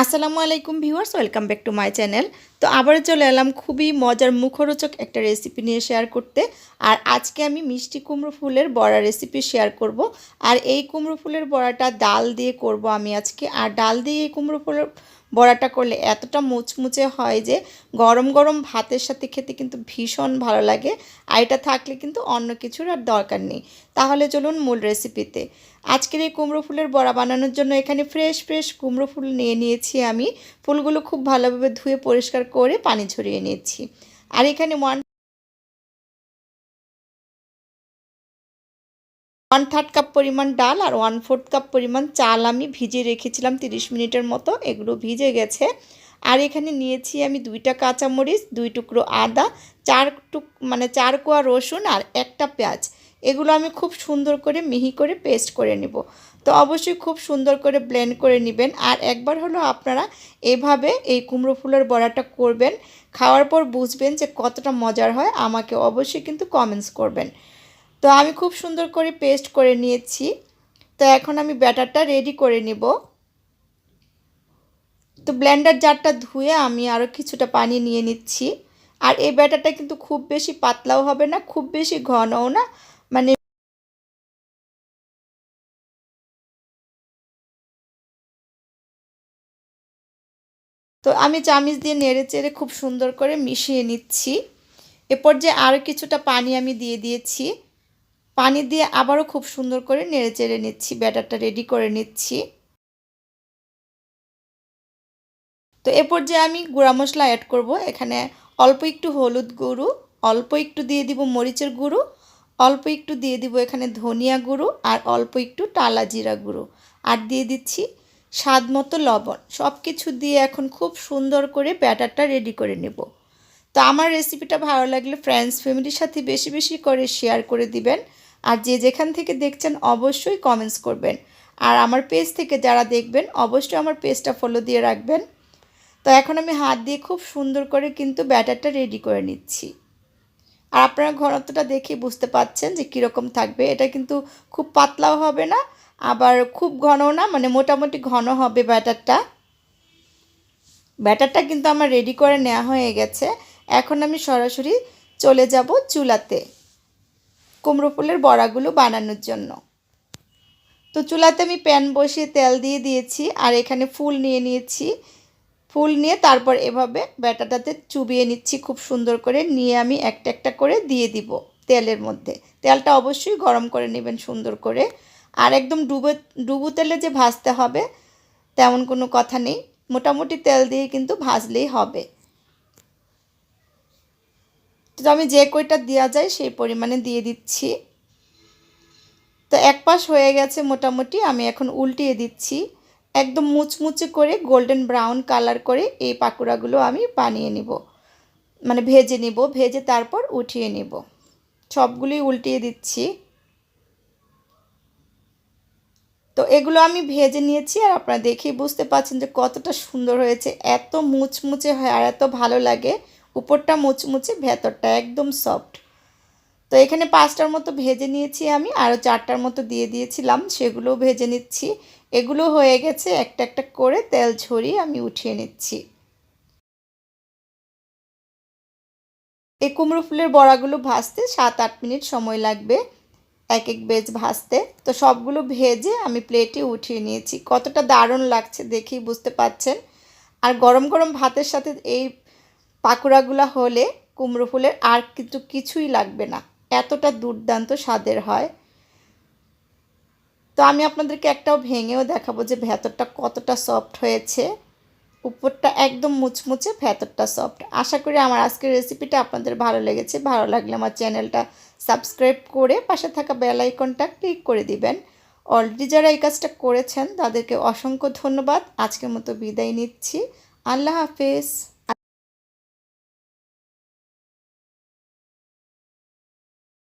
আসসালামু আলাইকুম viewers, welcome back to my channel. তো আবার চলে এলাম খুবই মজার মুখরোচক একটা রেসিপি নিয়ে শেয়ার করতে। আর আজকে আমি মিষ্টি কুমড়ো ফুলের বড়া রেসিপি শেয়ার করব। আর এই কুমড়ো ফুলের বড়াটা ডাল দিয়ে করব আমি আজকে। আর ডাল দিয়ে এই কুমড়ো ফুলের বড়াটা করলে এতটা মুচমুচে হয় যে গরম গরম ভাতের সাথে খেতে কিন্তু ভীষণ ভালো লাগে। আর এটা থাকলে কিন্তু অন্য কিছুর আর দরকার নেই। তাহলে চলুন মূল রেসিপিতে। আজকের এই কুমড়ো ফুলের বড়া বানানোর জন্য এখানে ফ্রেশ ফ্রেশ কুমড়ো ফুল নিয়ে নিয়েছি আমি। ফুলগুলো খুব ভালোভাবে ধুয়ে পরিষ্কার করে পানি ঝরিয়ে নিয়েছি। আর এখানে ওয়ান থার্ড কাপ পরিমাণ ডাল আর 1/4 কাপ পরিমাণ চাল আমি ভিজিয়ে রেখেছিলাম 30 মিনিটের মতো। এগুলো ভিজে গেছে। আর এখানে নিয়েছি আমি 2টা কাঁচামরিচ, 2 টুকরো আদা, 4 কোয়া রসুন আর একটা পেঁয়াজ। এগুলো আমি খুব সুন্দর করে মিহি করে পেস্ট করে নেব। তো অবশ্যই খুব সুন্দর করে ব্লেন্ড করে নেবেন। আর একবার হলো আপনারা এভাবে এই কুমড়ো ফুলের বড়াটা করবেন, খাওয়ার পর বুঝবেন যে কতটা মজার হয়। আমাকে অবশ্যই কিন্তু কমেন্টস করবেন। তো আমি খুব সুন্দর করে পেস্ট করে নিয়েছি। তো এখন আমি ব্যাটারটা রেডি করে নেব। তো ব্লেন্ডার জারটা ধুয়ে আমি আরও কিছুটা পানি নিয়ে নিচ্ছি। আর এই ব্যাটারটা কিন্তু খুব বেশি পাতলাও হবে না, খুব বেশি ঘনও না, মানে তো আমি চামিচ দিয়ে নেড়ে চেড়ে খুব সুন্দর করে মিশিয়ে নিচ্ছি। এরপর যে আরও কিছুটা পানি আমি দিয়ে দিয়েছি। পানি দিয়ে আবারও খুব সুন্দর করে নেড়ে চেড়ে নিচ্ছি, ব্যাটারটা রেডি করে নিচ্ছি। তো এরপর যে আমি গুঁড়া মশলা অ্যাড করব। এখানে অল্প একটু হলুদ গুঁড়ো, অল্প একটু দিয়ে দিব মরিচের গুঁড়ো, অল্প একটু দিয়ে দিব এখানে ধনিয়া গুঁড়ো, আর অল্প একটু টালা জিরা গুঁড়ো, আর দিয়ে দিচ্ছি স্বাদ মতো লবণ। সব কিছু দিয়ে এখন খুব সুন্দর করে ব্যাটারটা রেডি করে নেব। তো আমার রেসিপিটা ভালো লাগলে ফ্রেন্ডস ফ্যামিলির সাথে বেশি বেশি করে শেয়ার করে দিবেন। আর যে যেখান থেকে দেখছেন অবশ্যই কমেন্টস করবেন। আর আমার পেজ থেকে যারা দেখবেন অবশ্যই আমার পেজটা ফলো দিয়ে রাখবেন। তো এখন আমি হাত দিয়ে খুব সুন্দর করে কিন্তু ব্যাটারটা রেডি করে নিচ্ছি। আর আপনারা ঘনত্বটা দেখে বুঝতে পাচ্ছেন যে কীরকম থাকবে। এটা কিন্তু খুব পাতলাও হবে না, আবার খুব ঘনও না, মানে মোটামুটি ঘন হবে ব্যাটারটা। ব্যাটারটা কিন্তু আমার রেডি করে নেওয়া হয়ে গেছে। এখন আমি সরাসরি চলে যাব চুলাতে কুমড়ো ফুলের বড়াগুলো বানানোর জন্য। তো চুলাতে আমি প্যান বসিয়ে তেল দিয়ে দিয়েছি। আর এখানে ফুল নিয়ে নিয়েছি। ফুল নিয়ে তারপর এভাবে ব্যাটারটাতে চুবিয়ে নিচ্ছি খুব সুন্দর করে। নিয়ে আমি একটা একটা করে দিয়ে দিব তেলের মধ্যে। তেলটা অবশ্যই গরম করে নেবেন সুন্দর করে। আর একদম ডুবো তেলে যে ভাজতে হবে তেমন কোনো কথা নেই, মোটামুটি তেল দিয়ে কিন্তু ভাজলেই হবে। তো আমি যে কয়টা দেওয়া যায় সেই পরিমাণে দিয়ে দিচ্ছি। তো এক পাশ হয়ে গেছে মোটামুটি, আমি এখন উল্টিয়ে দিচ্ছি। একদম মুচমুচে করে গোল্ডেন ব্রাউন কালার করে এই পাকোড়াগুলো আমি বানিয়ে নিব, মানে ভেজে নিব। ভেজে তারপর উঠিয়ে নিব। সবগুলোই উল্টিয়ে দিচ্ছি। তো এগুলো আমি ভেজে নিয়েছি। আর আপনারা দেখেই বুঝতে পারছেন যে কতটা সুন্দর হয়েছে। এত মুচমুচে হয় আর এত ভালো লাগে। উপরটা মুচমুচে, ভেতরটা একদম সফট। তো এখানে 5টার মতো ভেজে নিয়েছি আমি, আরও 4টার মতো দিয়ে দিয়েছিলাম, সেগুলোও ভেজে নিচ্ছি। এগুলো হয়ে গেছে। একটা একটা করে তেল ঝরিয়ে আমি উঠিয়ে নিচ্ছি। এই কুমড়ো ফুলের বড়াগুলো ভাজতে 7-8 মিনিট সময় লাগবে এক এক বেজ ভাজতে। তো সবগুলো ভেজে আমি প্লেটে উঠিয়ে নিয়েছি। কতটা দারুণ লাগছে দেখেই বুঝতে পাচ্ছেন। আর গরম গরম ভাতের সাথে এই পাকোড়াগুলো হলে কুমড়ো ফুলের আর কিন্তু কিছুই লাগবে না, এতটা দুর্দান্ত স্বাদের হয়। তো আমি আপনাদেরকে একটাও ভেঙেও দেখাবো যে ভেতরটা কতটা সফট হয়েছে। উপরটা একদম মুচমুচে, ভেতরটা সফট। আশা করি আমার আজকের রেসিপিটা আপনাদের ভালো লেগেছে। ভালো লাগলে আমার চ্যানেলটা সাবস্ক্রাইব করে পাশে থাকা বেল আইকনটা ক্লিক করে দিবেন। অলরেডি যারা এই কাজটা করেছেন তাদেরকে অসংখ্য ধন্যবাদ। আজকের মতো বিদায় নিচ্ছি। আল্লাহ হাফেজ।